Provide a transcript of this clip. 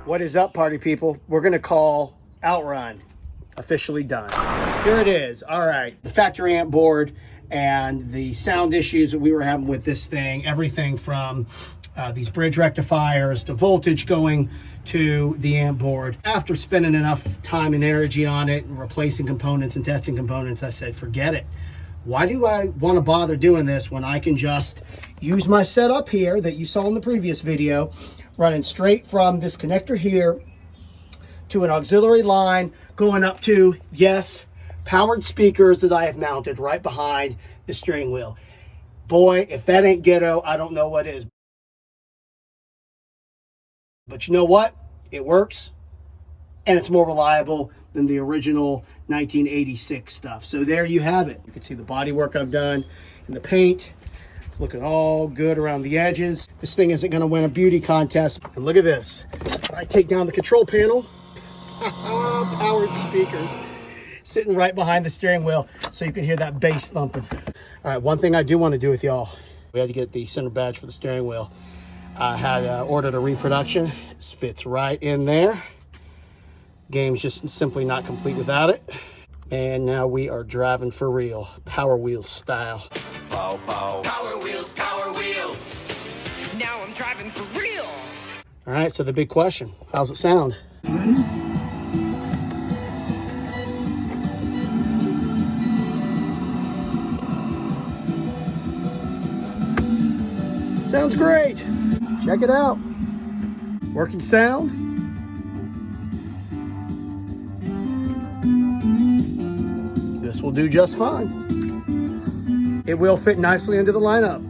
What is up, party people? We're gonna call Outrun officially done. Here it is. All right, the factory amp board and the sound issues that we were having with this thing, everything from these bridge rectifiers to voltage going to the amp board. After spending enough time and energy on it and replacing components and testing components, I said, forget it. Why do I want to bother doing this when I can just use my setup here that you saw in the previous video, running straight from this connector here to an auxiliary line going up to, yes, powered speakers that I have mounted right behind the steering wheel. Boy, if that ain't ghetto, I don't know what is. But you know what? It works, and it's more reliable than the original 1986 stuff. So there you have it. You can see the body work I've done and the paint. It's looking all good around the edges. This thing isn't gonna win a beauty contest. And look at this. I take down the control panel, powered speakers, sitting right behind the steering wheel so you can hear that bass thumping. All right, one thing I do wanna do with y'all, we had to get the center badge for the steering wheel. I had ordered a reproduction. This fits right in there. Game's just simply not complete without it. And now we are driving for real, Power Wheels style. Pow, pow. Power wheels, power wheels. Now I'm driving for real. All right, so the big question, how's it sound? Sounds great. Check it out. Working sound. This will do just fine. It will fit nicely into the lineup.